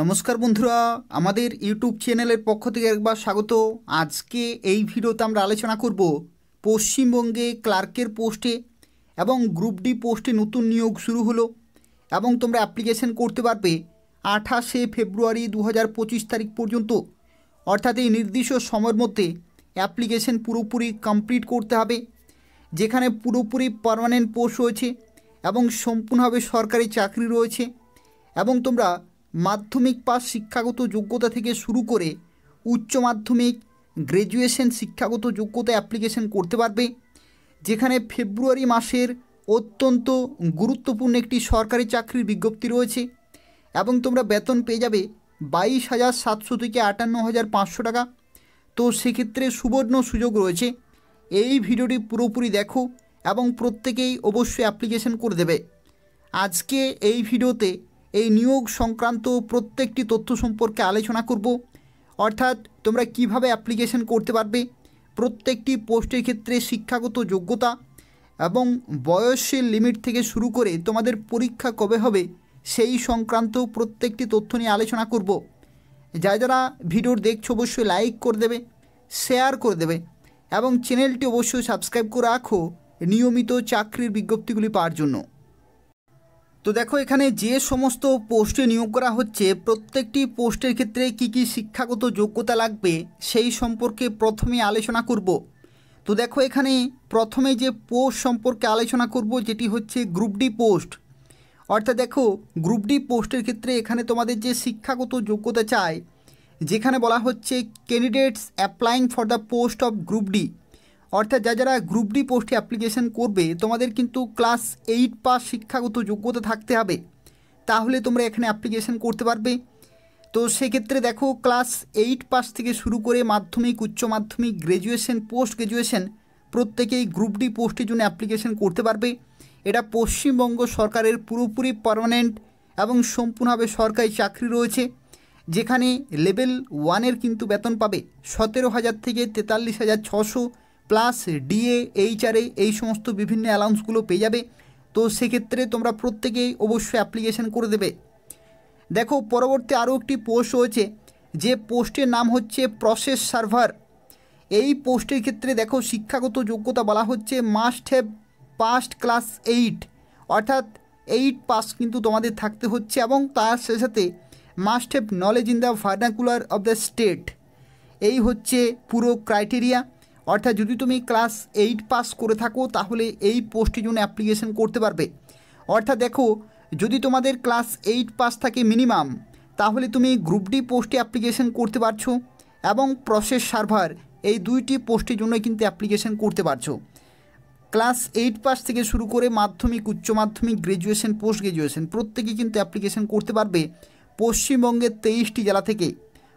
নমস্কার বন্ধুরা, আমাদের ইউটিউব চ্যানেলের পক্ষ থেকে একবার স্বাগত। আজকে এই ভিডিওতে আমরা আলোচনা করব পশ্চিমবঙ্গে ক্লার্কের পোস্টে এবং গ্রুপ ডি পোস্টে নতুন নিয়োগ শুরু হলো এবং তোমরা অ্যাপ্লিকেশন করতে পারবে 28শে ফেব্রুয়ারি 2025 তারিখ পর্যন্ত। অর্থাৎ এই নির্দিষ্ট সময়ের মধ্যে অ্যাপ্লিকেশন পুরোপুরি কমপ্লিট করতে হবে, যেখানে পুরোপুরি পার্মানেন্ট পোস্ট রয়েছে এবং সম্পূর্ণভাবে সরকারি চাকরি রয়েছে এবং তোমরা মাধ্যমিক পাস শিক্ষাগত যোগ্যতা থেকে শুরু করে উচ্চ মাধ্যমিক গ্র্যাজুয়েশন শিক্ষাগত যোগ্যতা অ্যাপ্লিকেশন করতে পারবে, যেখানে ফেব্রুয়ারি মাসের অত্যন্ত গুরুত্বপূর্ণ একটি সরকারি চাকরির বিজ্ঞপ্তি রয়েছে এবং তোমরা বেতন পেয়ে যাবে 22,700 থেকে 58,500 টাকা। তো সেক্ষেত্রে সুবর্ণ সুযোগ রয়েছে। এই ভিডিওটি পুরোপুরি দেখো এবং প্রত্যেকেই অবশ্যই অ্যাপ্লিকেশন করে দেবে। আজকে এই ভিডিওতে এই নিয়োগ সংক্রান্ত প্রত্যেকটি তথ্য সম্পর্কে আলোচনা করব, অর্থাৎ তোমরা কিভাবে অ্যাপ্লিকেশন করতে পারবে, প্রত্যেকটি পোস্টের ক্ষেত্রে শিক্ষাগত যোগ্যতা এবং বয়সের লিমিট থেকে শুরু করে তোমাদের পরীক্ষা কবে হবে সেই সংক্রান্ত প্রত্যেকটি তথ্য নিয়ে আলোচনা করব। যারা ভিডিওর দেখছো অবশ্যই লাইক করে দেবে, শেয়ার করে দেবে এবং চ্যানেলটি অবশ্যই সাবস্ক্রাইব করে রাখো নিয়মিত চাকরির বিজ্ঞপ্তিগুলি পাওয়ার জন্য। তো দেখো, এখানে যে সমস্ত পোস্টে নিয়োগ করা হচ্ছে প্রত্যেকটি পোস্টের ক্ষেত্রে কি কি শিক্ষাগত যোগ্যতা লাগবে সেই সম্পর্কে প্রথমে আলোচনা করব। তো দেখো, এখানে প্রথমে যে পোস্ট সম্পর্কে আলোচনা করব যেটি হচ্ছে গ্রুপ ডি পোস্ট। অর্থাৎ দেখো, গ্রুপ ডি পোস্টের ক্ষেত্রে এখানে তোমাদের যে শিক্ষাগত যোগ্যতা চাই, যেখানে বলা হচ্ছে candidates applying for the post of group D. অর্থাৎ যারা গ্রুপ ডি পোস্টে অ্যাপ্লিকেশন করবে তোমাদের কিন্তু ক্লাস 8 পাস শিক্ষাগত যোগ্যতা থাকতে হবে, তাহলে তোমরা এখানে অ্যাপ্লিকেশন করতে পারবে। তো সেক্ষেত্রে দেখো, ক্লাস 8 পাস থেকে শুরু করে মাধ্যমিক, উচ্চ মাধ্যমিক, গ্র্যাজুয়েশন, পোস্ট গ্র্যাজুয়েশন প্রত্যেকেই গ্রুপ ডি পোস্টের জন্য অ্যাপ্লিকেশন করতে পারবে। এটা পশ্চিমবঙ্গ সরকারের পুরোপুরি পার্মানেন্ট এবং সম্পূর্ণভাবে সরকারি চাকরি রয়েছে, যেখানে লেভেল 1-এর কিন্তু বেতন পাবে 17,000 থেকে 43,600 প্লাস ডিএ, এইচআরএ এই সমস্ত বিভিন্ন অ্যালাউন্সগুলো পেয়ে যাবে। তো সেক্ষেত্রে তোমরা প্রত্যেকেই অবশ্যই অ্যাপ্লিকেশন করে দেবে। দেখো, পরবর্তী আরও একটি পোস্ট রয়েছে, যে পোস্টের নাম হচ্ছে প্রসেস সার্ভার। এই পোস্টের ক্ষেত্রে দেখো, শিক্ষাগত যোগ্যতা বলা হচ্ছে মাস্ট হ্যাভ পাস্ট ক্লাস 8, অর্থাৎ 8 পাস কিন্তু তোমাদের থাকতে হচ্ছে এবং তার সাথে সাথে must have knowledge in the vernacular of the state. এই হচ্ছে পুরো ক্রাইটেরিয়া। অর্থাৎ যদি তুমি ক্লাস 8 পাস করে থাকো তাহলে এই পোস্টের জন্য অ্যাপ্লিকেশন করতে পারবে। অর্থাৎ দেখো, যদি তোমাদের ক্লাস 8 পাস থাকে মিনিমাম, তাহলে তুমি গ্রুপ ডি পোস্টে অ্যাপ্লিকেশন করতে পারছো এবং প্রসেস সার্ভার এই দুইটি পোস্টের জন্য কিন্তু অ্যাপ্লিকেশন করতে পারছো। ক্লাস 8 পাস থেকে শুরু করে মাধ্যমিক, উচ্চ মাধ্যমিক, গ্র্যাজুয়েশন, পোস্ট গ্র্যাজুয়েশন প্রত্যেকেই কিন্তু অ্যাপ্লিকেশন করতে পারবে পশ্চিমবঙ্গের 23টি জেলা থেকে।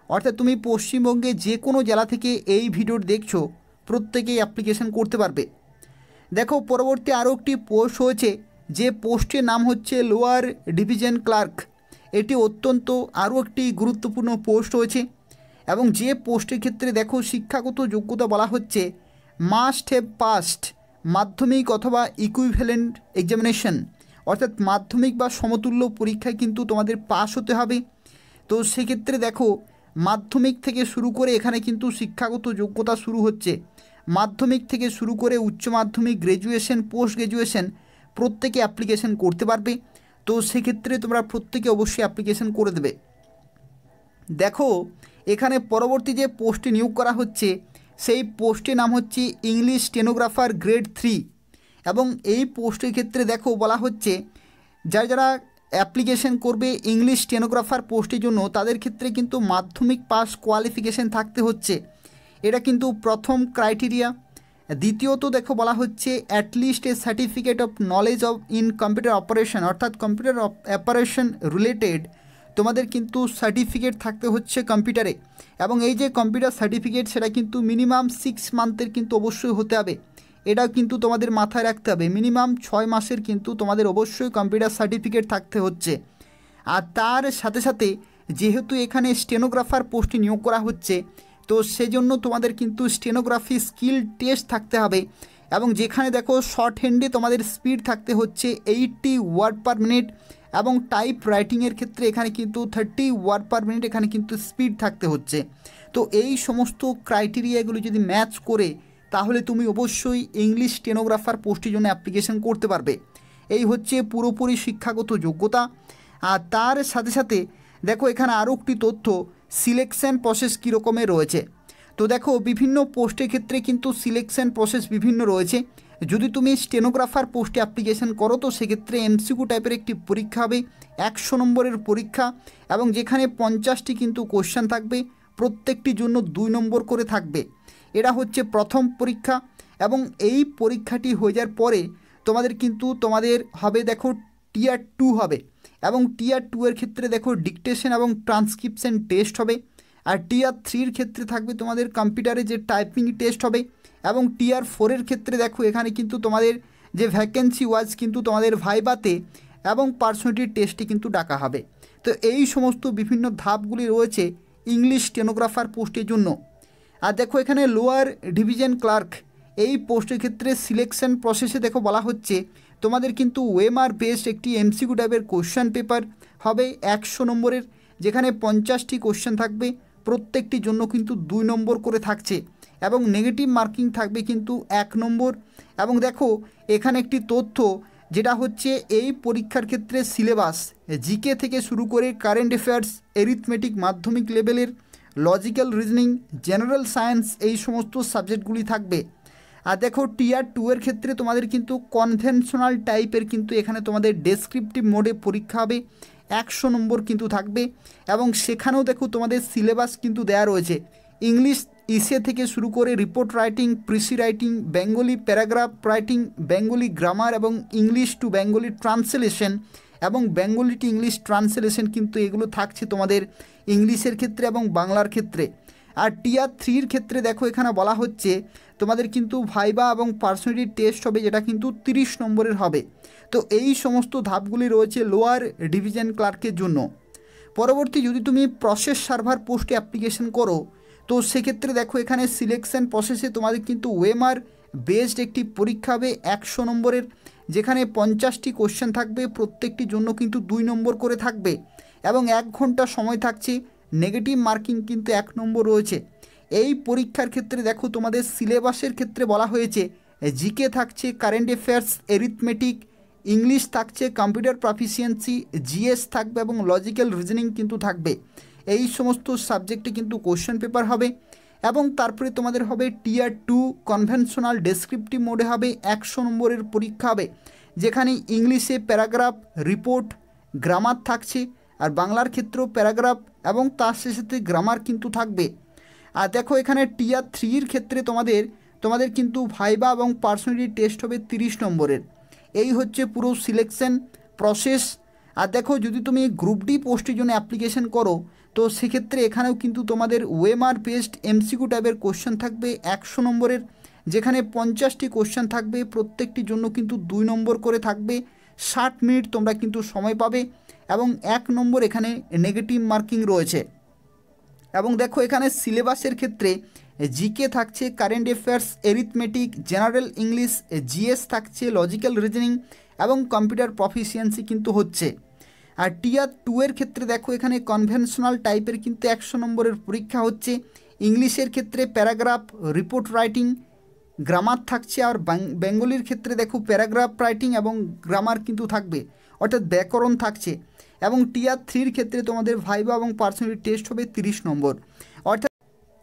অর্থাৎ তুমি পশ্চিমবঙ্গে যে কোনো জেলা থেকে এই ভিডিও দেখছো প্রত্যেকেই অ্যাপ্লিকেশন করতে পারবে। দেখো, পরবর্তী আরও একটি পোস্ট হয়েছে, যে পোস্টের নাম হচ্ছে লোয়ার ডিভিশন ক্লার্ক। এটি অত্যন্ত আরও একটি গুরুত্বপূর্ণ পোস্ট হয়েছে এবং যে পোস্টের ক্ষেত্রে দেখো, শিক্ষাগত যোগ্যতা বলা হচ্ছে মাস্ট হ্যাভ পাস্ট মাধ্যমিক অথবা ইকুইভ্যালেন্ট এক্সামিনেশন, অর্থাৎ মাধ্যমিক বা সমতুল্য পরীক্ষায় কিন্তু তোমাদের পাস হতে হবে। তো সেক্ষেত্রে দেখো, মাধ্যমিক থেকে শুরু করে এখানে কিন্তু শিক্ষাগত যোগ্যতা শুরু হচ্ছে মাধ্যমিক থেকে শুরু করে উচ্চ মাধ্যমিক, গ্র্যাজুয়েশন, পোস্ট গ্র্যাজুয়েশন প্রত্যেকে অ্যাপ্লিকেশন করতে পারবে। তো সেক্ষেত্রে তোমরা প্রত্যেকে অবশ্যই অ্যাপ্লিকেশন করে দেবে। দেখো, এখানে পরবর্তী যে পোস্টে নিয়োগ করা হচ্ছে সেই পোস্টের নাম হচ্ছে ইংলিশ স্টেনোগ্রাফার গ্রেড 3 এবং এই পোস্টের ক্ষেত্রে দেখো বলা হচ্ছে যারা অ্যাপ্লিকেশন করবে ইংলিশ স্টেনোগ্রাফার পোস্টের জন্য তাদের ক্ষেত্রে কিন্তু মাধ্যমিক পাস কোয়ালিফিকেশন থাকতে হচ্ছে। এটা কিন্তু প্রথম ক্রাইটেরিয়া। দ্বিতীয়ত দেখো, বলা হচ্ছে at least A certificate of knowledge of in computer operation, অর্থাৎ কম্পিউটার অপারেশন রিলেটেড তোমাদের কিন্তু সার্টিফিকেট থাকতে হচ্ছে কম্পিউটারে এবং এই যে কম্পিউটার সার্টিফিকেট সেটা কিন্তু মিনিমাম 6 মান্থের কিন্তু অবশ্যই হতে হবে। এটাও কিন্তু তোমাদের মাথায় রাখতে হবে, মিনিমাম 6 মাসের কিন্তু তোমাদের অবশ্যই কম্পিউটার সার্টিফিকেট থাকতে হচ্ছে। আর তার সাথে সাথে যেহেতু এখানে স্টেনোগ্রাফার পোস্টে নিয়োগ করা হচ্ছে, তো সেজন্য তোমাদের কিন্তু স্টেনোগ্রাফি স্কিল টেস্ট থাকতে হবে এবং যেখানে দেখো শর্ট হ্যান্ডে তোমাদের স্পিড থাকতে হচ্ছে 80 ওয়ার্ড পার মিনিট এবং টাইপ রাইটিংয়ের ক্ষেত্রে এখানে কিন্তু 30 ওয়ার্ড পার মিনিট এখানে কিন্তু স্পিড থাকতে হচ্ছে। তো এই সমস্ত ক্রাইটেরিয়াগুলো যদি ম্যাচ করে তাহলে তুমি অবশ্যই ইংলিশ স্টেনোগ্রাফার পোস্টের জন্য অ্যাপ্লিকেশন করতে পারবে। এই হচ্ছে পুরোপুরি শিক্ষাগত যোগ্যতা। আর তার সাথে সাথে দেখো এখানে আরও একটি তথ্য, সিলেকশন প্রসেস কী রকমের রয়েছে। তো দেখো বিভিন্ন পোস্টের ক্ষেত্রে কিন্তু সিলেকশন প্রসেস বিভিন্ন রয়েছে। যদি তুমি স্টেনোগ্রাফার পোস্টে অ্যাপ্লিকেশন করো তো সেক্ষেত্রে এমসিকিউ টাইপের একটি পরীক্ষা হবে, 100 নম্বরের পরীক্ষা, এবং যেখানে 50টি কিন্তু কোশ্চেন থাকবে, প্রত্যেকটির জন্য 2 নম্বর করে থাকবে। এটা হচ্ছে প্রথম পরীক্ষা এবং এই পরীক্ষাটি হয়ে যাওয়ার পরে তোমাদের হবে দেখো টিয়ার 2 হবে এবং টিয়ার 2 এর ক্ষেত্রে দেখো ডিকটেশন এবং ট্রান্সক্রিপশন টেস্ট হবে। আর টিয়ার 3 যে থাকবে তোমাদের কম্পিউটারে যে টাইপিং টেস্ট হবে এবং টিয়ার 4 এর ক্ষেত্রে দেখো এখানে কিন্তু তোমাদের যে ভ্যাকেন্সি ওয়াইজ কিন্তু তোমাদের ভাইভাতে এবং পার্সোনালিটি টেস্টে কিন্তু ডাকা হবে। তো এই সমস্ত বিভিন্ন ধাপগুলি রয়েছে ইংলিশ স্টেনোগ্রাফার পোস্টের জন্য। আর দেখো এখানে লোয়ার ডিভিশন ক্লার্ক এই পোস্টের ক্ষেত্রে সিলেকশন প্রসেসে দেখো বলা হচ্ছে তোমাদের কিন্তু ওএমআর বেসড একটি এমসিকিউ টাইপের কোশ্চেন পেপার হবে 100 নম্বরের, যেখানে 50টি কোশ্চেন থাকবে, প্রত্যেকটির জন্য কিন্তু 2 নম্বর করে থাকছে এবং নেগেটিভ মার্কিং থাকবে কিন্তু 1 নম্বর। এবং দেখো এখানে একটি তথ্য যেটা হচ্ছে এই পরীক্ষার ক্ষেত্রে সিলেবাস জিকে থেকে শুরু করে কারেন্ট অ্যাফেয়ার্স, এরিথমেটিক মাধ্যমিক লেভেলের, লজিক্যাল রিজনিং, জেনারেল সায়েন্স এই সমস্ত সাবজেক্টগুলি থাকবে। আর দেখো টিয়ার 2 এর ক্ষেত্রে তোমাদের কিন্তু কনভেনশনাল টাইপের কিন্তু এখানে তোমাদের ডেসক্রিপটিভ মোডে পরীক্ষা হবে, 100 নম্বর কিন্তু থাকবে এবং সেখানেও দেখো তোমাদের সিলেবাস কিন্তু দেয়া রয়েছে ইংলিশ ইসে থেকে শুরু করে report writing, precis writing, Bengali paragraph writing, Bengali grammar এবং ইংলিশ টু বেঙ্গলি ট্রান্সলেশন এবং বেঙ্গলি টু ইংলিশ ট্রান্সলেশন কিন্তু এগুলো থাকছে তোমাদের ইংলিশের ক্ষেত্রে এবং বাংলার ক্ষেত্রে। আর টিয়ার 3 ক্ষেত্রে দেখো এখানে বলা হচ্ছে তোমাদের কিন্তু ভাইবা এবং পার্সোনালিটি টেস্ট হবে, যেটা কিন্তু 30 নম্বরের হবে। তো এই সমস্ত ধাপগুলি রয়েছে লোয়ার ডিভিশন ক্লার্কের জন্য। পরবর্তী যদি তুমি প্রসেস সার্ভার পোস্টে অ্যাপ্লিকেশন করো তো সেক্ষেত্রে দেখো এখানে সিলেকশন প্রসেসে তোমাদের কিন্তু ওএমআর বেসড একটি পরীক্ষা হবে 100 নম্বরের, যেখানে 50টি কোশ্চেন থাকবে, প্রত্যেকটির জন্য কিন্তু 2 নম্বর করে থাকবে এবং 1 ঘন্টা সময় থাকছে, নেগেটিভ মার্কিং কিন্তু 1 নম্বর রয়েছে। এই পরীক্ষার ক্ষেত্রে দেখো তোমাদের সিলেবাসের ক্ষেত্রে বলা হয়েছে জিকে থাকছে, কারেন্ট অ্যাফেয়ার্স, এরিথমেটিক, ইংলিশ থাকছে, কম্পিউটার প্রফিসিয়েন্সি, জিএস থাকবে এবং লজিক্যাল রিজনিং কিন্তু থাকবে। এই সমস্ত সাবজেক্টে কিন্তু কোশ্চেন পেপার হবে এবং তারপরে তোমাদের হবে টিয়ার 2 কনভেনশনাল ডেসক্রিপটিভ মোডে হবে, 100 নম্বরের পরীক্ষা হবে, যেখানে ইংলিশে প্যারাগ্রাফ, রিপোর্ট, গ্রামার থাকছে আর বাংলার ক্ষেত্রেও প্যারাগ্রাফ এবং তার সাথে গ্রামার কিন্তু থাকবে। আর দেখো এখানে টিয়ার 3 ক্ষেত্রে তোমাদের কিন্তু ভাইবা এবং পার্সোনালিটি টেস্ট হবে 30 নম্বরের। এই হচ্ছে পুরো সিলেকশন প্রসেস। আর দেখো যদি তুমি গ্রুপ ডি পোস্টের জন্য অ্যাপ্লিকেশন করো তো সেক্ষেত্রে এখানেও কিন্তু তোমাদের ওএমআর বেসড এমসিকিউ টাইপের কোশ্চেন থাকবে 100 নম্বরের, যেখানে 50টি কোশ্চেন থাকবে, প্রত্যেকটির জন্য কিন্তু 2 নম্বর করে থাকবে, 60 মিনিট তোমরা কিন্তু সময় পাবে এবং 1 নম্বর এখানে নেগেটিভ মার্কিং রয়েছে। এবং দেখো এখানে সিলেবাসের ক্ষেত্রে জিকে থাকছে, current affairs, arithmetic, general English, GS থাকছে, লজিক্যাল রিজনিং এবং কম্পিউটার প্রফিসিয়েন্সি কিন্তু হচ্ছে। আর টিয়ার 2 এর ক্ষেত্রে দেখো এখানে কনভেনশনাল টাইপের কিন্তু 100 নম্বরের পরীক্ষা হচ্ছে, ইংলিশের ক্ষেত্রে প্যারাগ্রাফ, রিপোর্ট রাইটিং, গ্রামার থাকছে, আর বেঙ্গলির ক্ষেত্রে দেখো প্যারাগ্রাফ রাইটিং এবং গ্রামার কিন্তু থাকবে, অর্থাৎ ব্যাকরণ থাকছে। এবং টিয়ার 3 ক্ষেত্রে তোমাদের ভাইবা এবং পার্সোনালিটি টেস্ট হবে 30 নম্বর অর্থাৎ।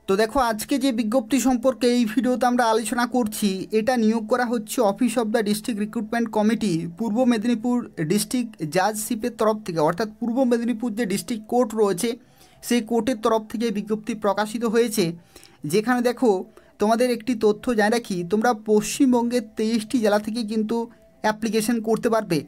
তো দেখো আজকে যে বিজ্ঞপ্তি সম্পর্কে এই ভিডিওতে আমরা আলোচনা করছি, এটা নিয়োগ করা হচ্ছে office of the district recruitment committee, Purba Medinipur district জাজশিপের তরফ থেকে, অর্থাৎ পূর্ব মেদিনীপুর যে ডিস্ট্রিক্ট কোর্ট রয়েছে সেই কোর্টের তরফ থেকে বিজ্ঞপ্তি প্রকাশিত হয়েছে। যেখানে দেখো তোমাদের একটি তথ্য জানিয়ে রাখি, তোমরা পশ্চিমবঙ্গের 23টি জেলা থেকে কিন্তু অ্যাপ্লিকেশন করতে পারবে,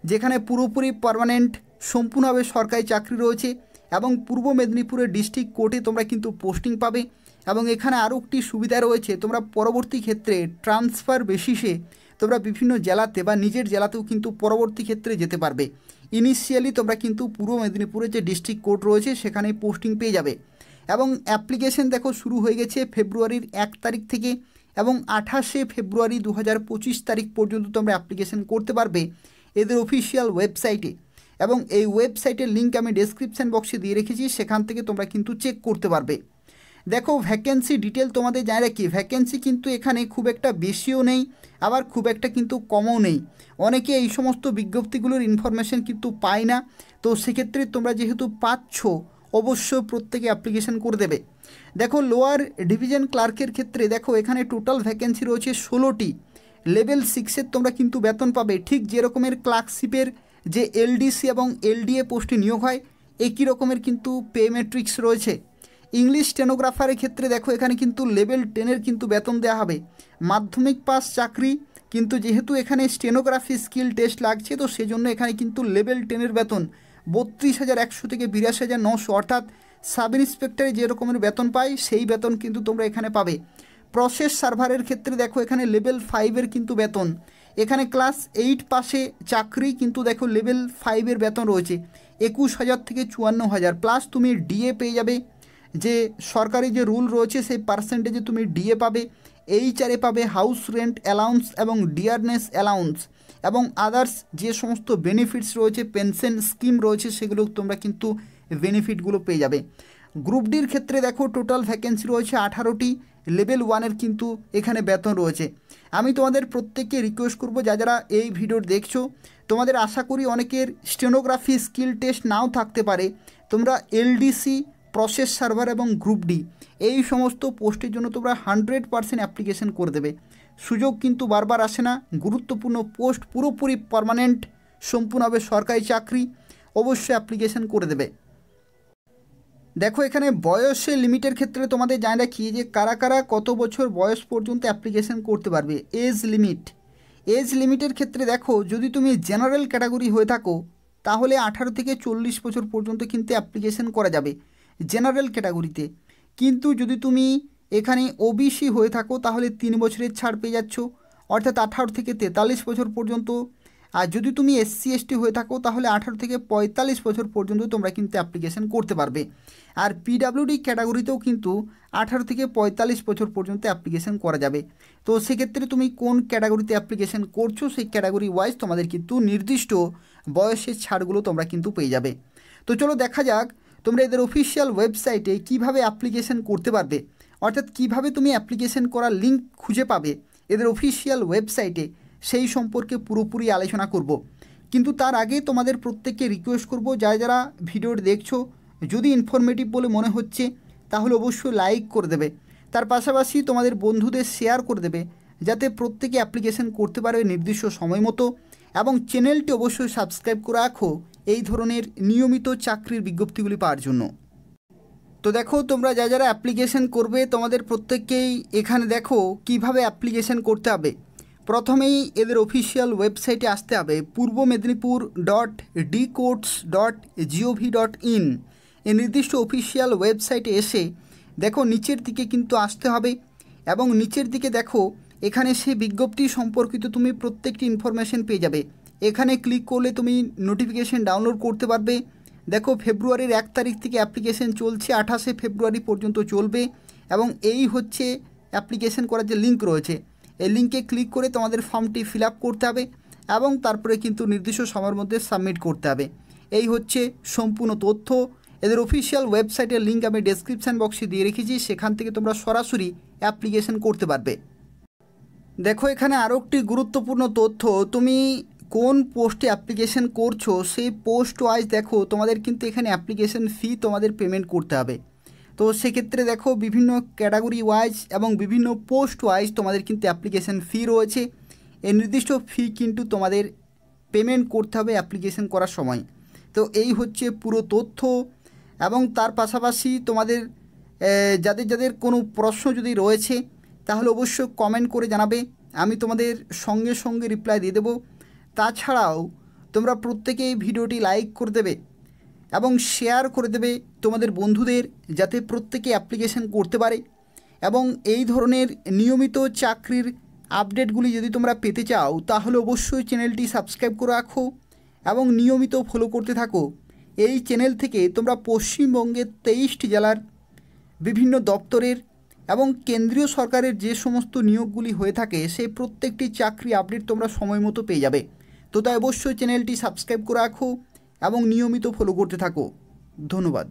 যেখানে পুরোপুরি পার্মানেন্ট সম্পূর্ণভাবে সরকারি চাকরি রয়েছে এবং পূর্ব মেদিনীপুরের ডিস্ট্রিক্ট কোর্টে তোমরা কিন্তু পোস্টিং পাবে। এবং এখানে আরও একটি সুবিধা রয়েছে, তোমরা পরবর্তী ক্ষেত্রে ট্রান্সফার বেসিসে তোমরা বিভিন্ন জেলাতে বা নিজের জেলাতেও কিন্তু পরবর্তী ক্ষেত্রে যেতে পারবে। ইনিশিয়ালি তোমরা কিন্তু পূর্ব মেদিনীপুরের যে ডিস্ট্রিক্ট কোর্ট রয়েছে সেখানে পোস্টিং পেয়ে যাবে। এবং অ্যাপ্লিকেশন দেখো শুরু হয়ে গেছে ফেব্রুয়ারির 1 তারিখ থেকে এবং 28শে ফেব্রুয়ারি 2025 তারিখ পর্যন্ত তোমরা অ্যাপ্লিকেশন করতে পারবে এদের অফিসিয়াল ওয়েবসাইটে। এবং এই ওয়েবসাইটের লিঙ্ক আমি ডেসক্রিপশান বক্সে দিয়ে রেখেছি, সেখান থেকে তোমরা কিন্তু চেক করতে পারবে। দেখো ভ্যাকেন্সি ডিটেল তোমাদের জানিয়ে রাখি, ভ্যাকেন্সি কিন্তু এখানে খুব একটা বেশিও নেই, আবার খুব একটা কিন্তু কমও নেই। অনেকে এই সমস্ত বিজ্ঞপ্তিগুলোর ইনফরমেশন কিন্তু পায় না, তো সেক্ষেত্রে তোমরা যেহেতু পাচ্ছ অবশ্যই প্রত্যেকে অ্যাপ্লিকেশন করে দেবে। দেখো লোয়ার ডিভিশন ক্লার্কের ক্ষেত্রে দেখো এখানে টোটাল ভ্যাকেন্সি রয়েছে 16টি। লেভেল 6-এর তোমরা কিন্তু বেতন পাবে, ঠিক যে রকমের ক্লার্কশিপের যে এলডিসি এবং এলডিএ পোস্টে নিয়োগ হয় একই রকমের কিন্তু পে ম্যাট্রিক্স রয়েছে। ইংলিশ স্টেনোগ্রাফারের ক্ষেত্রে দেখো এখানে কিন্তু লেভেল 10-এর কিন্তু বেতন দেওয়া হবে। মাধ্যমিক পাস চাকরি, কিন্তু যেহেতু এখানে স্টেনোগ্রাফি স্কিল টেস্ট লাগছে, তো সেজন্য এখানে কিন্তু লেভেল 10-এর বেতন 32,100 থেকে 82,900, অর্থাৎ সাব ইন্সপেক্টরে যে রকমের বেতন পায় সেই বেতন কিন্তু তোমরা এখানে পাবে। প্রসেস সার্ভারের ক্ষেত্রে দেখো এখানে লেভেল 5-এর কিন্তু বেতন, এখানে ক্লাস 8 পাশে চাকরি, কিন্তু দেখো লেভেল 5-এর বেতন রয়েছে 21,000 থেকে 54,000, প্লাস তুমি ডিএ পেয়ে যাবে। যে সরকারি যে রুল রয়েছে সেই পার্সেন্টেজে তুমি ডিএ পাবে, এইচআরএ পাবে, হাউস রেন্ট অ্যালাউন্স এবং ডিয়ারনেস অ্যালাউন্স এবং আদার্স যে সমস্ত বেনিফিটস রয়েছে, পেনশন স্কিম রয়েছে, সেগুলো তোমরা কিন্তু বেনিফিটগুলো পেয়ে যাবে। গ্রুপ ডির ক্ষেত্রে দেখো টোটাল ভ্যাকেন্সি রয়েছে 18টি, লেভেল 1-এর কিন্তু এখানে বেতন রয়েছে। আমি তোমাদের প্রত্যেককে রিকোয়েস্ট করব, যারা এই ভিডিও দেখছো, তোমাদের আশা করি অনেকের স্টেনোগ্রাফি স্কিল টেস্ট নাও থাকতে পারে, তোমরা এলডিসি, প্রসেস সার্ভার এবং গ্রুপ ডি এই সমস্ত পোস্টের জন্য তোমরা 100% অ্যাপ্লিকেশন করে দেবে। সুযোগ কিন্তু বারবার আসে না, গুরুত্বপূর্ণ পোস্ট, পুরোপুরি পার্মানেন্ট, সম্পূর্ণভাবে সরকারি চাকরি, অবশ্যই অ্যাপ্লিকেশন করে দেবে। দেখো এখানে বয়সের লিমিটের ক্ষেত্রে তোমাদের জানিয়ে রাখি যে কারা কারা কত বছর বয়স পর্যন্ত অ্যাপ্লিকেশন করতে পারবে। এজ লিমিটের ক্ষেত্রে দেখো যদি তুমি জেনারেল ক্যাটাগরি হয়ে থাকো তাহলে 18 থেকে 40 বছর পর্যন্ত কিন্তু অ্যাপ্লিকেশন করা যাবে জেনারেল ক্যাটাগরিতে। কিন্তু যদি তুমি এখানে ওবিসি হয়ে থাকো তাহলে 3 বছরের ছাড় পেয়ে যাচ্ছ, অর্থাৎ 18 থেকে 43 বছর পর্যন্ত। আর যদি তুমি এসসি এসটি হয়ে থাকো তাহলে 18 থেকে 45 বছর পর্যন্ত তোমরা কিন্তু অ্যাপ্লিকেশন করতে পারবে। আর পিডাব্লিউডি ক্যাটাগরিতেও কিন্তু 18 থেকে 45 বছর পর্যন্ত অ্যাপ্লিকেশন করা যাবে। তো সেক্ষেত্রে তুমি কোন ক্যাটাগরিতে অ্যাপ্লিকেশন করছো সেই ক্যাটাগরি ওয়াইজ তোমাদের কিন্তু নির্দিষ্ট বয়সের ছাড়গুলো তোমরা কিন্তু পেয়ে যাবে। তো চলো দেখা যাক তোমরা এদের অফিসিয়াল ওয়েবসাইটে কিভাবে অ্যাপ্লিকেশন করতে পারবে, অর্থাৎ কিভাবে তুমি অ্যাপ্লিকেশন করার লিঙ্ক খুঁজে পাবে এদের অফিসিয়াল ওয়েবসাইটে, সেই সম্পর্কে পুরোপুরি আলোচনা করব। কিন্তু তার আগে তোমাদের প্রত্যেককে রিকোয়েস্ট করব, যারা ভিডিওটি দেখছো, যদি ইনফরমেটিভ বলে মনে হচ্ছে তাহলে অবশ্যই লাইক করে দেবে, তার পাশাপাশি তোমাদের বন্ধুদের শেয়ার করে দেবে, যাতে প্রত্যেকে অ্যাপ্লিকেশন করতে পারবে নির্দিষ্ট সময় মতো। এবং চ্যানেলটি অবশ্যই সাবস্ক্রাইব করে রাখো এই ধরনের নিয়মিত চাকরির বিজ্ঞপ্তিগুলি পাওয়ার জন্য। তো দেখো তোমরা যারা অ্যাপ্লিকেশন করবে তোমাদের প্রত্যেককেই এখানে দেখো কিভাবে অ্যাপ্লিকেশন করতে হবে। প্রথমেই এদের অফিসিয়াল ওয়েবসাইটে আসতে হবে purboMedinipur.dcourts.gov.in, এই নির্দিষ্ট অফিসিয়াল ওয়েবসাইটে এসে দেখো নিচের দিকে কিন্তু আসতে হবে এবং নিচের দিকে দেখো এখানে সেই বিজ্ঞপ্তি সম্পর্কিত তুমি প্রত্যেকটি ইনফরমেশন পেয়ে যাবে। এখানে ক্লিক করলে তুমি নোটিফিকেশন ডাউনলোড করতে পারবে। দেখো ফেব্রুয়ারির 1 তারিখ থেকে অ্যাপ্লিকেশন চলছে, 28শে ফেব্রুয়ারি পর্যন্ত চলবে এবং এই হচ্ছে অ্যাপ্লিকেশন করার যে লিঙ্ক রয়েছে, এই লিঙ্কে ক্লিক করে তোমাদের ফর্মটি ফিল আপ করতে হবে এবং তারপরে কিন্তু নির্দিষ্ট সময়ের মধ্যে সাবমিট করতে হবে। এই হচ্ছে সম্পূর্ণ তথ্য। এদের অফিসিয়াল ওয়েবসাইটের লিঙ্ক আমি ডেসক্রিপশান বক্সে দিয়ে রেখেছি, সেখান থেকে তোমরা সরাসরি অ্যাপ্লিকেশন করতে পারবে। দেখো এখানে আরও একটি গুরুত্বপূর্ণ তথ্য, তুমি কোন পোস্টে অ্যাপ্লিকেশন করছো সেই পোস্ট ওয়াইজ দেখো তোমাদের কিন্তু এখানে অ্যাপ্লিকেশন ফি তোমাদের পেমেন্ট করতে হবে। তো সেক্ষেত্রে দেখো বিভিন্ন ক্যাটাগরি ওয়াইজ এবং বিভিন্ন পোস্ট ওয়াইজ তোমাদের কিন্তু অ্যাপ্লিকেশন ফি রয়েছে। এই নির্দিষ্ট ফি কিন্তু তোমাদের পেমেন্ট করতে হবে অ্যাপ্লিকেশন করার সময়। তো এই হচ্ছে পুরো তথ্য এবং তার পাশাপাশি তোমাদের যাদের কোনো প্রশ্ন যদি রয়েছে তাহলে অবশ্যই কমেন্ট করে জানাবে, আমি তোমাদের সঙ্গে সঙ্গে রিপ্লাই দিয়ে দেবো। তাছাড়াও তোমরা প্রত্যেকেই ভিডিওটি লাইক করে দেবে এবং শেয়ার করে দেবে তোমাদের বন্ধুদের, যাতে প্রত্যেকে অ্যাপ্লিকেশন করতে পারে। এবং এই ধরনের নিয়মিত চাকরির আপডেটগুলি যদি তোমরা পেতে চাও তাহলে অবশ্যই চ্যানেলটি সাবস্ক্রাইব করে রাখো এবং নিয়মিত ফলো করতে থাকো। এই চ্যানেল থেকে তোমরা পশ্চিমবঙ্গের 23টি জেলার বিভিন্ন দপ্তরের এবং কেন্দ্রীয় সরকারের যে সমস্ত নিয়োগগুলি হয়ে থাকে সেই প্রত্যেকটি চাকরি আপডেট তোমরা সময় মতো পেয়ে যাবে। তো তাই অবশ্যই চ্যানেলটি সাবস্ক্রাইব করে রাখো এবং নিয়মিত ফলো করতে থাকো। ধন্যবাদ।